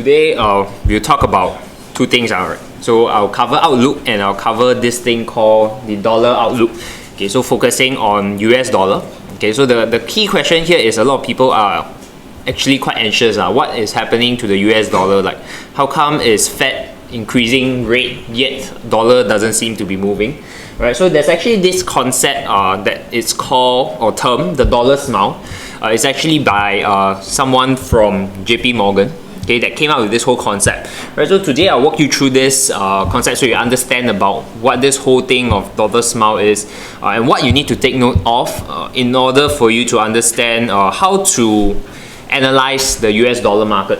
today we'll talk about two things. Alright, so I'll cover outlook and I'll cover this thing called the dollar outlook. Okay, so focusing on US dollar. Okay, so the key question here is a lot of people are actually quite anxious. What is happening to the US dollar? Like, how come is Fed increasing rate yet dollar doesn't seem to be moving? Right, so there's actually this concept that is called or termed the dollar smile. It's actually by someone from JP Morgan. Okay, that came up with this whole concept. Right, so today I'll walk you through this concept so you understand about what this whole thing of dollar smile is and what you need to take note of in order for you to understand how to analyze the US dollar market.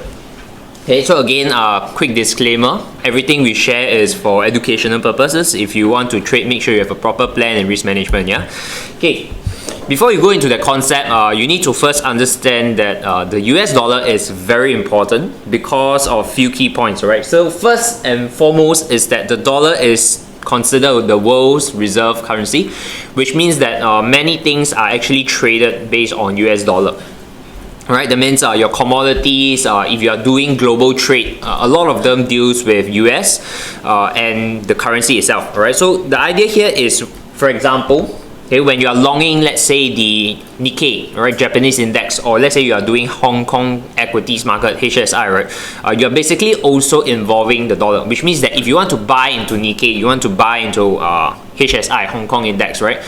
Okay, so again, quick disclaimer, everything we share is for educational purposes. If you want to trade, make sure you have a proper plan and risk management, yeah? Okay, before you go into the concept, you need to first understand that the US dollar is very important because of a few key points, right? So first and foremost is that the dollar is considered the world's reserve currency, which means that many things are actually traded based on US dollar. Right, that means your commodities, if you are doing global trade, a lot of them deals with US and the currency itself. Right, so the idea here is, for example, okay, when you are longing, let's say the Nikkei, right, Japanese index, or let's say you are doing Hong Kong equities market, HSI, right, you're basically also involving the dollar, which means that if you want to buy into Nikkei, you want to buy into HSI, Hong Kong index, right,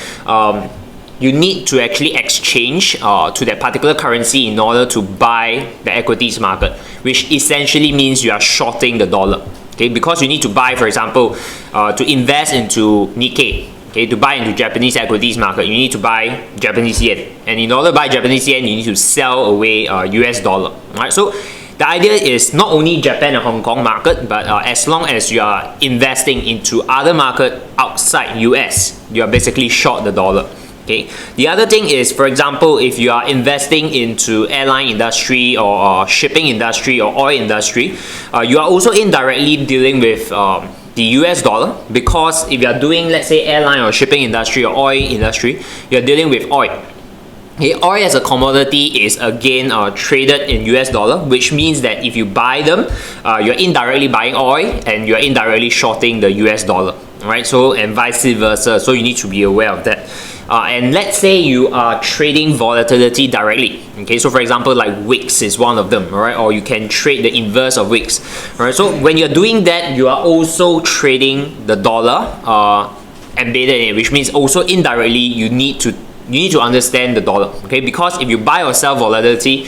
you need to actually exchange to that particular currency in order to buy the equities market, which essentially means you are shorting the dollar. Okay, because you need to buy, for example, to invest into Nikkei. Okay, to buy into Japanese equities market, you need to buy Japanese yen, and in order to buy Japanese yen, you need to sell away US dollar. Right, so the idea is not only Japan and Hong Kong market, but as long as you are investing into other market outside US, you are basically short the dollar. Okay. The other thing is, for example, if you are investing into airline industry or shipping industry or oil industry, you are also indirectly dealing with the US dollar, because if you are doing, let's say, airline or shipping industry or oil industry, you are dealing with oil. Okay, oil as a commodity is again traded in US dollar, which means that if you buy them, you're indirectly buying oil and you're indirectly shorting the US dollar. Right, so and vice versa. So you need to be aware of that. And let's say you are trading volatility directly. Okay, so for example, like wicks is one of them, right? Or you can trade the inverse of wicks. Right, so when you're doing that, you are also trading the dollar embedded in it, which means also indirectly you need to understand the dollar. Okay, because if you buy or sell volatility,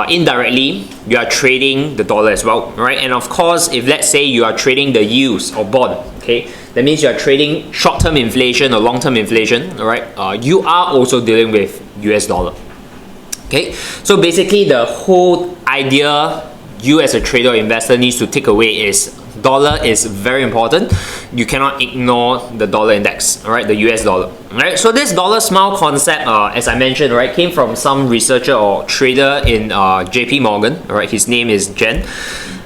indirectly you are trading the dollar as well, right? And of course, if let's say you are trading the yields or bond, okay, that means you are trading short-term inflation or long-term inflation, right? You are also dealing with US dollar. Okay, so basically the whole idea you as a trader or investor needs to take away is dollar is very important. You cannot ignore the dollar index, all right, the US dollar. All right, so this dollar smile concept, as I mentioned, right, came from some researcher or trader in JP Morgan. All right, his name is Jen.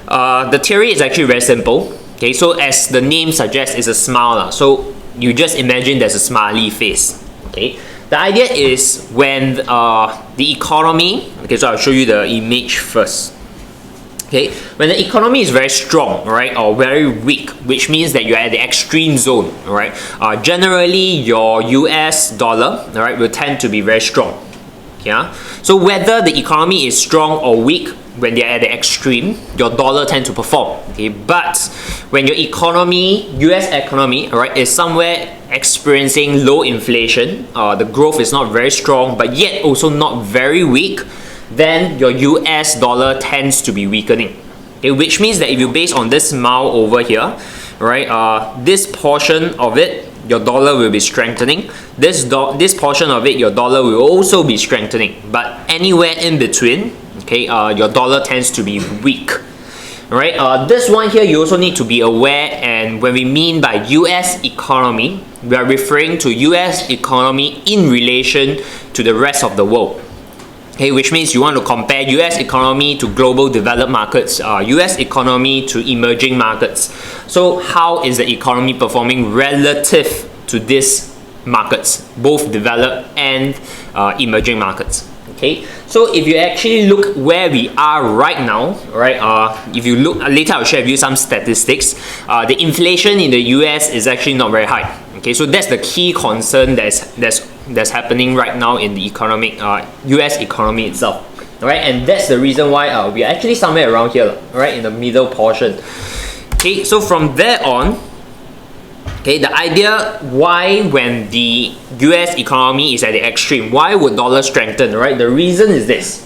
The theory is actually very simple. Okay, so as the name suggests, it's a smile. So you just imagine there's a smiley face. Okay, the idea is when the economy. Okay, so I'll show you the image first. Okay, when the economy is very strong, right, or very weak, which means that you're at the extreme zone, right, generally your US dollar, all right, will tend to be very strong. Yeah, so whether the economy is strong or weak, when they're at the extreme, your dollar tends to perform. Okay, but when your economy, US economy, all right, is somewhere experiencing low inflation, the growth is not very strong, but yet also not very weak, then your US dollar tends to be weakening. Okay, which means that if you base on this smile over here, right, this portion of it, your dollar will be strengthening. This portion of it, your dollar will also be strengthening. But anywhere in between, okay, your dollar tends to be weak. Right, this one here you also need to be aware, and when we mean by US economy, we are referring to US economy in relation to the rest of the world. Okay, which means you want to compare US economy to global developed markets, US economy to emerging markets. So how is the economy performing relative to these markets, both developed and emerging markets? Okay, so if you actually look where we are right now, right? If you look later, I'll share with you some statistics. The inflation in the US is actually not very high. Okay, so that's the key concern that's happening right now in the US economy itself. Right, and that's the reason why we are actually somewhere around here, right, in the middle portion. Okay, so from there on, okay, the idea why when the US economy is at the extreme, why would dollar strengthen, right? The reason is this.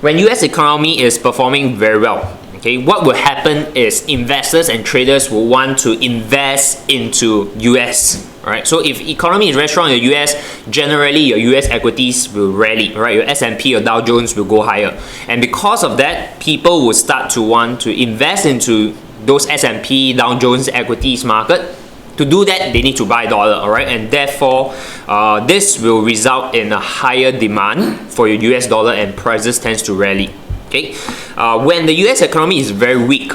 When US economy is performing very well, okay, what will happen is investors and traders will want to invest into US, right? So if economy is very strong in the US, generally your US equities will rally, right? Your S&P or Dow Jones will go higher. And because of that, people will start to want to invest into those S&P, Dow Jones equities market. To do that, they need to buy dollar, alright? And therefore, this will result in a higher demand for your US dollar and prices tends to rally. Okay, when the US economy is very weak,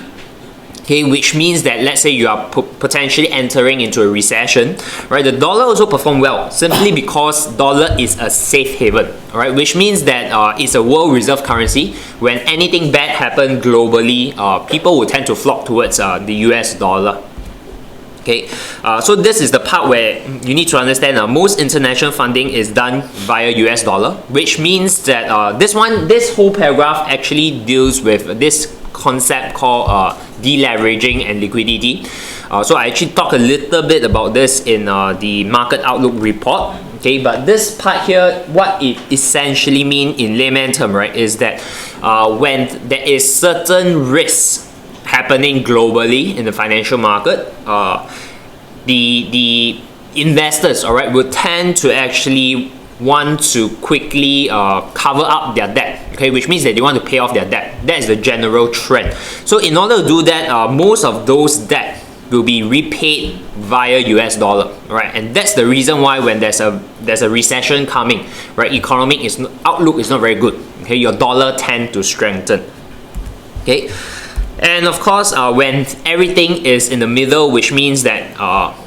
okay, which means that let's say you are potentially entering into a recession, right? The dollar also perform well simply because dollar is a safe haven, alright? Which means that it's a world reserve currency. When anything bad happens globally, people will tend to flock towards the US dollar. Okay, so this is the part where you need to understand most international funding is done via US dollar, which means that this whole paragraph actually deals with this concept called deleveraging and liquidity. So I actually talk a little bit about this in the market outlook report. Okay, but this part here, what it essentially means in layman term, right, is that when there is certain risks happening globally in the financial market, the investors, all right, will tend to actually want to quickly cover up their debt, okay, which means that they want to pay off their debt. That is the general trend. So in order to do that, most of those debt will be repaid via US dollar, right? And that's the reason why when there's a recession coming, right, outlook is not very good. Okay, your dollar tend to strengthen. Okay. And of course, when everything is in the middle, which means that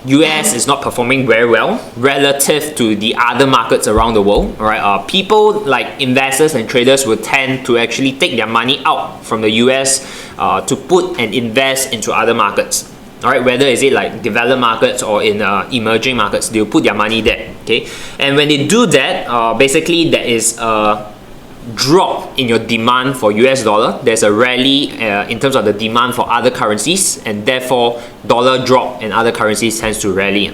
US is not performing very well relative to the other markets around the world, right? People like investors and traders will tend to actually take their money out from the US to put and invest into other markets. All right, whether is it like developed markets or in emerging markets, they'll put their money there. Okay, and when they do that, basically there is a drop in your demand for US dollar. There's a rally in terms of the demand for other currencies, and therefore dollar drop and other currencies tends to rally.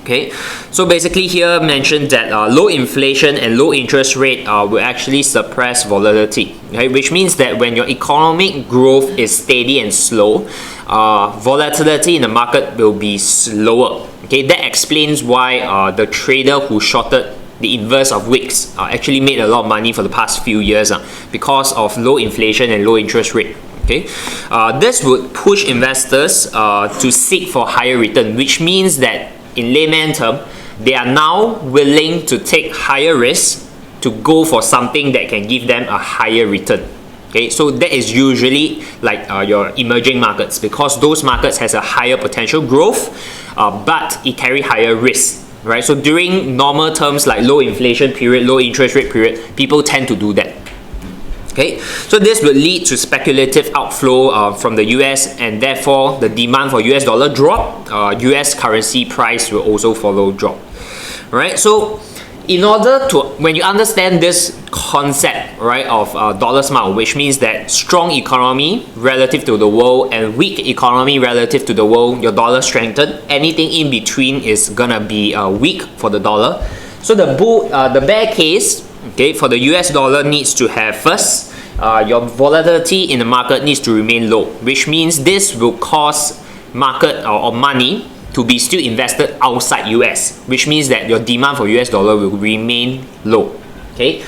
Okay, so basically here mentioned that low inflation and low interest rate will actually suppress volatility, okay? Which means that when your economic growth is steady and slow, volatility in the market will be slower. Okay, that explains why the trader who shorted the inverse of wicks actually made a lot of money for the past few years because of low inflation and low interest rate. Okay, this would push investors to seek for higher return, which means that in layman term, they are now willing to take higher risks to go for something that can give them a higher return. Okay, so that is usually like your emerging markets, because those markets has a higher potential growth, but it carry higher risk. Right, so during normal terms like low inflation period, low interest rate period, people tend to do that. Okay, so this will lead to speculative outflow from the US, and therefore the demand for US dollar drop. US currency price will also follow drop. Right, so in order to, when you understand this concept, right, of dollar smart, which means that strong economy relative to the world and weak economy relative to the world, your dollar strengthened. Anything in between is gonna be weak for the dollar. So the bear case, okay, for the US dollar needs to have first, your volatility in the market needs to remain low, which means this will cause market or money to be still invested outside US, which means that your demand for US dollar will remain low. Okay,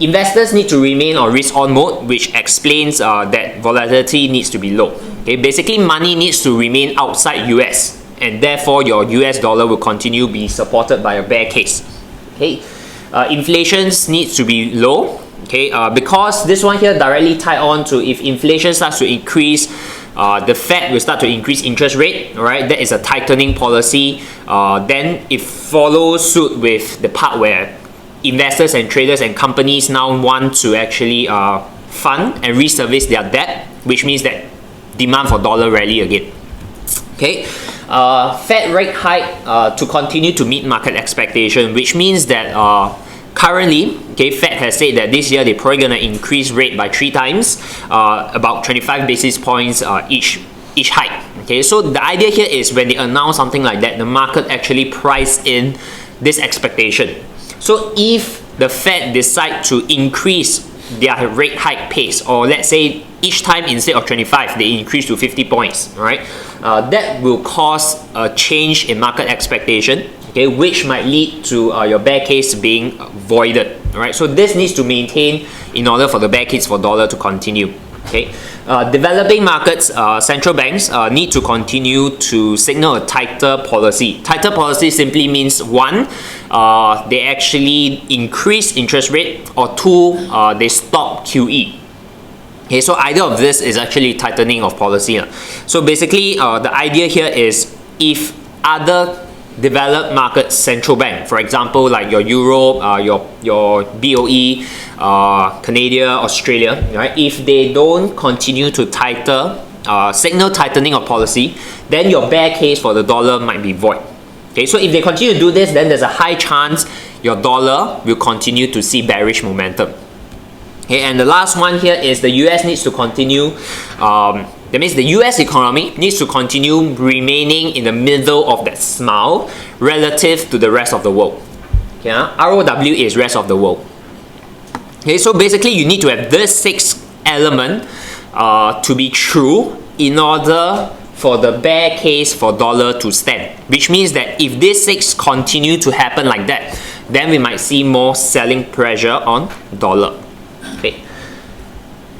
investors need to remain on risk on mode, which explains that volatility needs to be low. Okay, basically money needs to remain outside US, and therefore your US dollar will continue be supported by a bear case. Okay, inflation needs to be low. Okay, because this one here directly tied on to if inflation starts to increase, the Fed will start to increase interest rate. Alright, that is a tightening policy. Then it follows suit with the part where investors and traders and companies now want to actually fund and reservice their debt, which means that demand for dollar rally again. Okay, Fed rate hike to continue to meet market expectation, which means that currently, okay, Fed has said that this year they're probably gonna increase rate by 3 times, about 25 basis points each hike. Okay, so the idea here is when they announce something like that, the market actually price in this expectation. So if the Fed decide to increase their rate hike pace, or let's say each time instead of 25 they increase to 50 points, right? That will cause a change in market expectation, okay, which might lead to your bear case being voided. Right? So this needs to maintain in order for the bear case for dollar to continue. Okay, developing markets, central banks need to continue to signal a tighter policy. Tighter policy simply means 1, they actually increase interest rate, or 2, they stop QE. Okay, so either of this is actually tightening of policy. So basically, the idea here is if other developed markets central bank, for example, like your Europe, your BOE, Canada, Australia, right? If they don't continue to signal tightening of policy, then your bear case for the dollar might be void. Okay, so if they continue to do this, then there's a high chance your dollar will continue to see bearish momentum. Okay, and the last one here is the US needs to continue. That means the US economy needs to continue remaining in the middle of that smile relative to the rest of the world. Okay, ROW is rest of the world. Okay, so basically you need to have this 6 element to be true in order for the bear case for dollar to stand. Which means that if these 6 continue to happen like that, then we might see more selling pressure on dollar. Okay.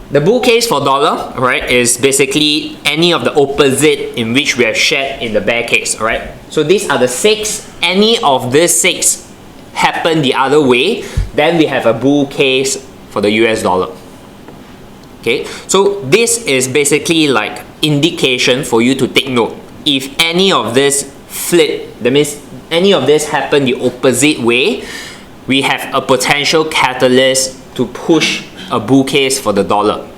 The bull case for dollar, right, is basically any of the opposite in which we have shared in the bear case, alright? So these are the 6. Any of these 6 happen the other way, then we have a bull case for the US dollar. Okay, so this is basically like indication for you to take note. If any of this flip, that means any of this happen the opposite way, we have a potential catalyst to push a bull case for the dollar.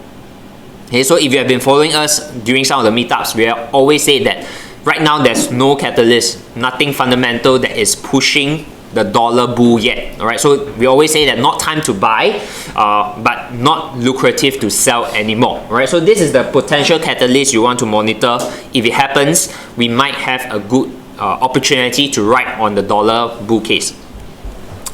Okay, so if you have been following us during some of the meetups, we have always said that right now there's no catalyst, nothing fundamental that is pushing the dollar bull yet. Alright, so we always say that not time to buy, but not lucrative to sell anymore. Alright, so this is the potential catalyst you want to monitor. If it happens, we might have a good opportunity to ride on the dollar bull case.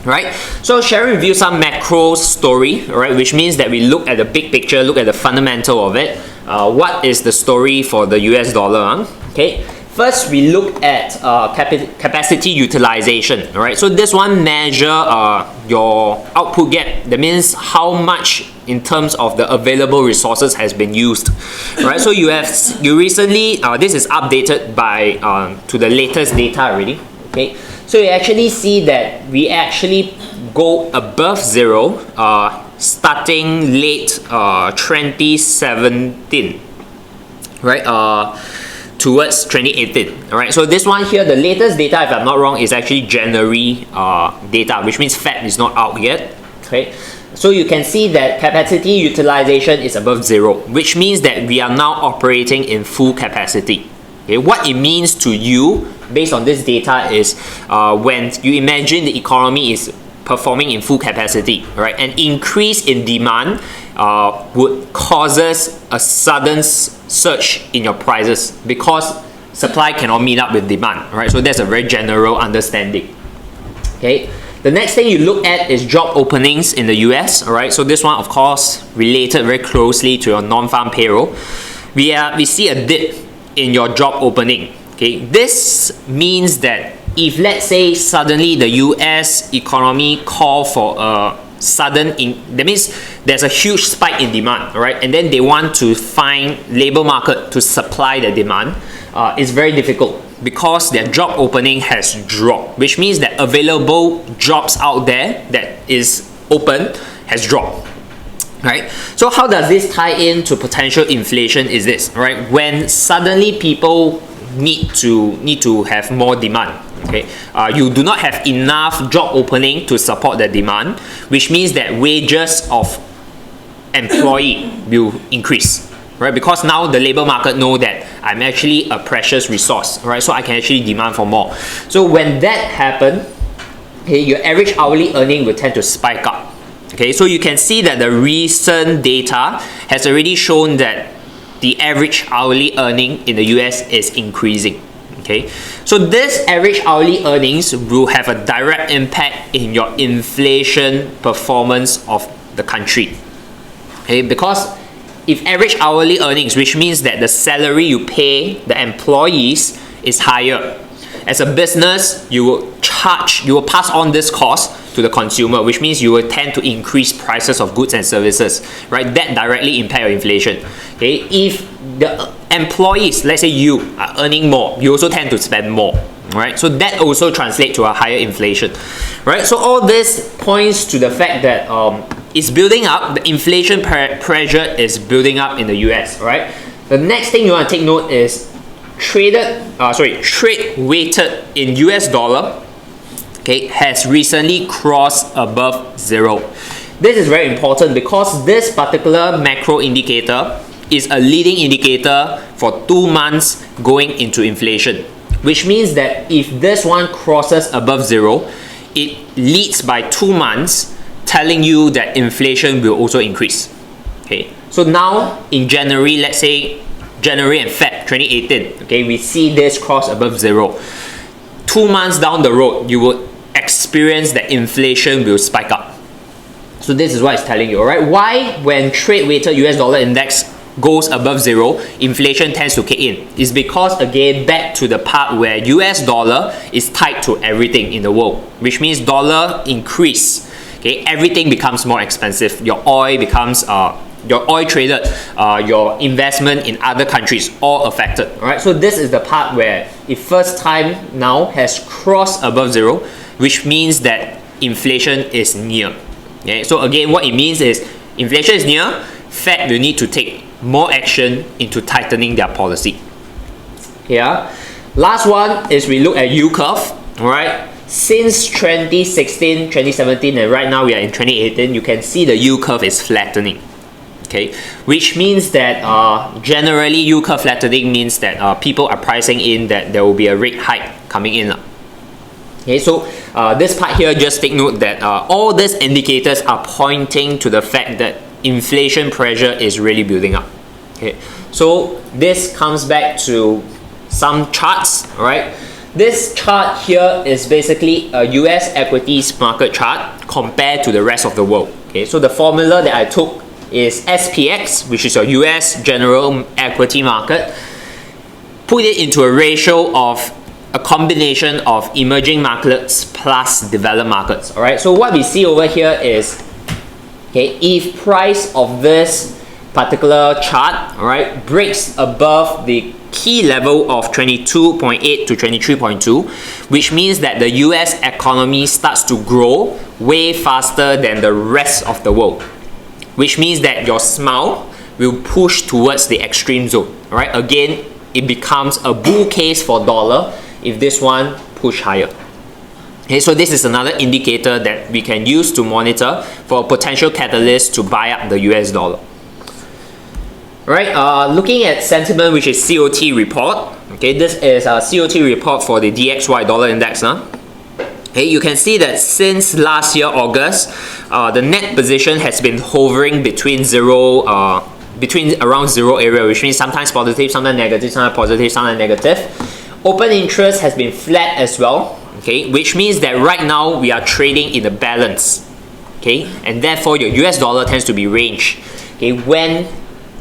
Right, so sharing with you some macro story, right, which means that we look at the big picture, look at the fundamental of it. What is the story for the US dollar? Okay, first we look at capacity utilization. All right, so this one measure your output gap. That means how much in terms of the available resources has been used. Right, so you recently this is updated by to the latest data already. Okay. So you actually see that we actually go above 0 starting late 2017, right, towards 2018. Alright, so this one here, the latest data, if I'm not wrong, is actually January data, which means Fed is not out yet. Okay, so you can see that capacity utilization is above 0, which means that we are now operating in full capacity. Okay, what it means to you based on this data is when you imagine the economy is performing in full capacity, right? An increase in demand would causes a sudden surge in your prices because supply cannot meet up with demand, right? So that's a very general understanding. Okay, the next thing you look at is job openings in the US, alright? So this one, of course, related very closely to your non-farm payroll. We see a dip in your job opening. Okay, this means that if let's say suddenly the US economy call for a sudden that means there's a huge spike in demand, right? And then they want to find labor market to supply the demand. It's very difficult because their job opening has dropped, which means that available jobs out there that is open has dropped. Right? So how does this tie into potential inflation is this, right? When suddenly people need to have more demand, Okay, you do not have enough job opening to support the demand, which means that wages of employee will increase, right? Because now the labor market know that I'm actually a precious resource, right? So I can actually demand for more. So when that happens, okay, your average hourly earning will tend to spike up. Okay, so you can see that the recent data has already shown that the average hourly earning in the US is increasing. Okay, so this average hourly earnings will have a direct impact in your inflation performance of the country. Okay, because if average hourly earnings, which means that the salary you pay the employees is higher, as a business, you will pass on this cost to the consumer, which means you will tend to increase prices of goods and services, right? That directly impact your inflation. Okay, if the employees, let's say you are earning more, you also tend to spend more, right? So that also translates to a higher inflation, right? So all this points to the fact that it's building up, the inflation pressure is building up in the US, right? The next thing you want to take note is trade weighted in US dollar, okay, has recently crossed above zero. This is very important because this particular macro indicator is a leading indicator for 2 months going into inflation, which means that if this one crosses above zero, it leads by 2 months, telling you that inflation will also increase. Okay, so now in January, let's say January and Feb 2018, okay, we see this cross above zero. 2 months down the road, you will experience that inflation will spike up. So this is what it's telling you, alright? Why when trade weighted US dollar index goes above zero, inflation tends to kick in? It's because, again, back to the part where US dollar is tied to everything in the world, which means dollar increase, okay, everything becomes more expensive. Your oil becomes your oil traded, your investment in other countries, all affected. Alright, so this is the part where it first time now has crossed above zero, which means that inflation is near. Okay, so again, what it means is inflation is near, Fed will need to take more action into tightening their policy. Yeah. Last one is we look at yield curve. Alright, since 2016, 2017, and right now we are in 2018, you can see the yield curve is flattening. Okay, which means that generally yield curve flattening means that people are pricing in that there will be a rate hike coming in. Okay, so this part here, just take note that all these indicators are pointing to the fact that inflation pressure is really building up. Okay, so this comes back to some charts, right? This chart here is basically a US equities market chart compared to the rest of the world. Okay, so the formula that I took is SPX, which is your US general equity market, put it into a ratio of a combination of emerging markets plus developed markets. Alright, so what we see over here is, okay, if price of this particular chart, alright, breaks above the key level of 22.8 to 23.2, which means that the US economy starts to grow way faster than the rest of the world, which means that your smile will push towards the extreme zone. Alright, again, it becomes a bull case for dollar if this one push higher. Okay, so this is another indicator that we can use to monitor for a potential catalyst to buy up the US dollar. Alright, looking at sentiment, which is COT report. Okay, this is a COT report for the DXY dollar index. Okay, you can see that since last year August, the net position has been hovering between around zero area, which means sometimes positive, sometimes negative, sometimes positive, sometimes negative. Open interest has been flat as well. Okay, which means that right now we are trading in a balance. Okay, and therefore your US dollar tends to be range. Okay, when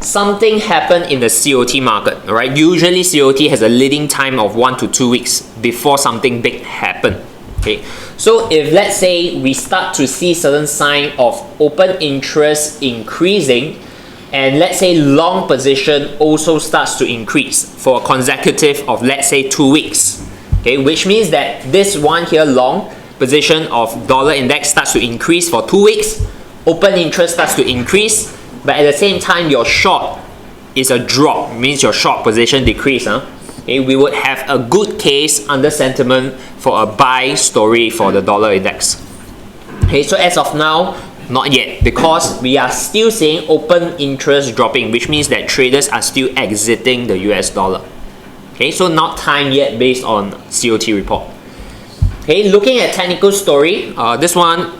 something happened in the COT market, alright, usually COT has a leading time of 1 to 2 weeks before something big happen. Okay, so if let's say we start to see certain sign of open interest increasing, and let's say long position also starts to increase for a consecutive of let's say 2 weeks, okay, which means that this one here long position of dollar index starts to increase for 2 weeks, open interest starts to increase, but at the same time your short is a drop, means your short position decrease. okay, we would have a good case under sentiment for a buy story for the dollar index. Okay, so as of now, not yet, because we are still seeing open interest dropping, which means that traders are still exiting the US dollar. Okay, so not time yet based on COT report. Okay, looking at technical story, this one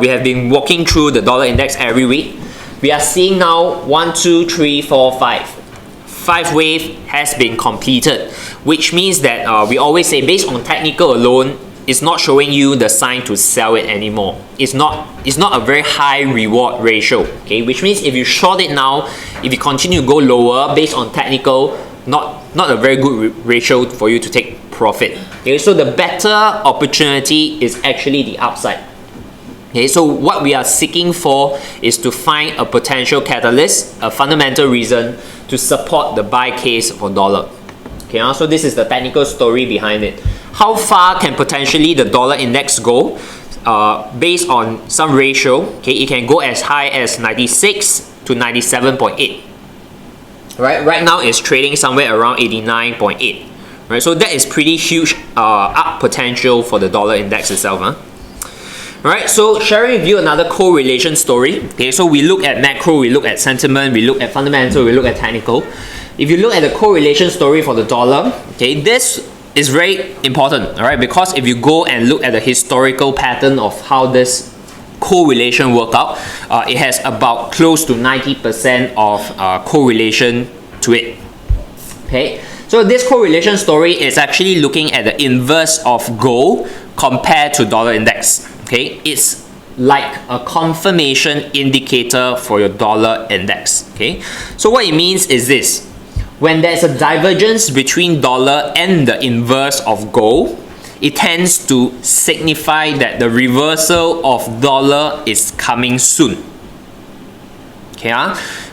we have been walking through the dollar index every week. We are seeing now 1, 2, 3, 4, 5. 5 wave has been completed, which means that we always say based on technical alone, it's not showing you the sign to sell it anymore. It's not a very high reward ratio. Okay, which means if you short it now, if you continue to go lower based on technical, not a very good ratio for you to take profit. Okay, so the better opportunity is actually the upside. Okay, so what we are seeking for is to find a potential catalyst, a fundamental reason to support the buy case for dollar. Okay, so this is the technical story behind it. How far can potentially the dollar index go? Based on some ratio, okay, it can go as high as 96 to 97.8. Right now it's trading somewhere around 89.8. Right, so that is pretty huge up potential for the dollar index itself. Alright, so sharing with you another correlation story. Okay, so we look at macro, we look at sentiment, we look at fundamental, we look at technical. If you look at the correlation story for the dollar, okay, this is very important, alright, because if you go and look at the historical pattern of how this correlation work out, it has about close to 90% of correlation to it. Okay, so this correlation story is actually looking at the inverse of gold compared to dollar index. Okay, it's like a confirmation indicator for your dollar index. Okay, so what it means is this: when there's a divergence between dollar and the inverse of gold, it tends to signify that the reversal of dollar is coming soon. Okay,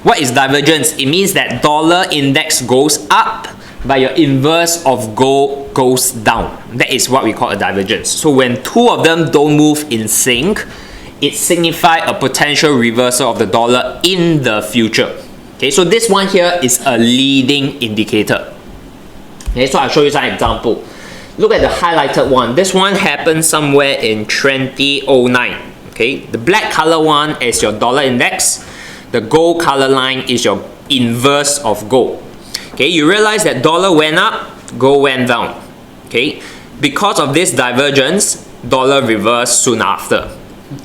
what is divergence? It means that dollar index goes up, but your inverse of gold goes down. That is what we call a divergence. So when two of them don't move in sync, it signifies a potential reversal of the dollar in the future. Okay, so this one here is a leading indicator. Okay, so I'll show you some example. Look at the highlighted one. This one happened somewhere in 2009. Okay, the black color one is your dollar index. The gold color line is your inverse of gold. Okay, you realize that dollar went up, gold went down. Okay, because of this divergence, dollar reversed soon after.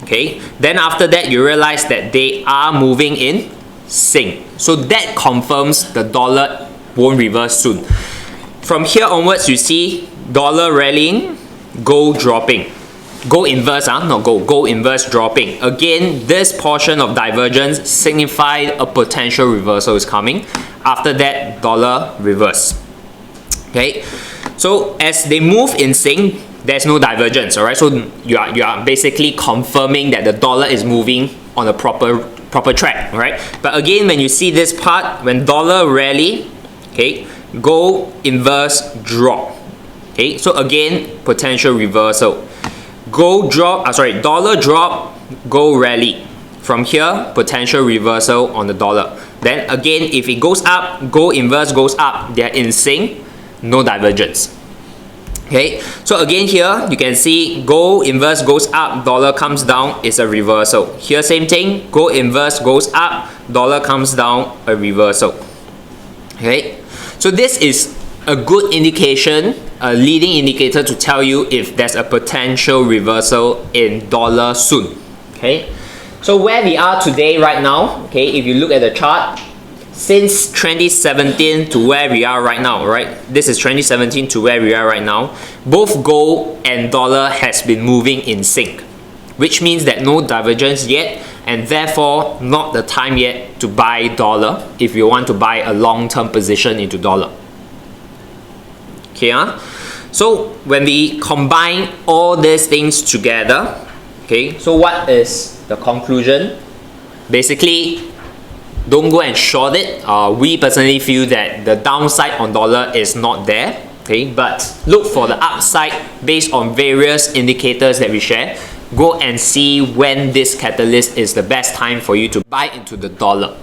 Okay, then after that you realize that they are moving in sync. So that confirms the dollar won't reverse soon. From here onwards, you see dollar rallying, gold dropping. Gold inverse, not gold, gold inverse dropping. Again, this portion of divergence signified a potential reversal is coming. After that, dollar reverse. Okay, so as they move in sync, there's no divergence. Alright, so you are basically confirming that the dollar is moving on a proper track. Alright, but again, when you see this part, when dollar rally, okay, gold inverse drop. Okay, so again, potential reversal. Gold drop, dollar drop, gold rally. From here, potential reversal on the dollar. Then again, if it goes up, gold inverse goes up, they're in sync, no divergence. Okay, so again here, you can see gold inverse goes up, dollar comes down, it's a reversal. Here, same thing, gold inverse goes up, dollar comes down, a reversal. Okay, so this is a good indication, a leading indicator to tell you if there's a potential reversal in dollar soon. Okay, so where we are today right now, okay, if you look at the chart, since 2017 to where we are right now, right? This is 2017 to where we are right now. Both gold and dollar has been moving in sync, which means that no divergence yet, and therefore not the time yet to buy dollar if you want to buy a long-term position into dollar. Okay, so when we combine all these things together, okay, so what is the conclusion? Basically, don't go and short it. We personally feel that the downside on dollar is not there, okay, but look for the upside based on various indicators that we share. Go and see when this catalyst is the best time for you to buy into the dollar.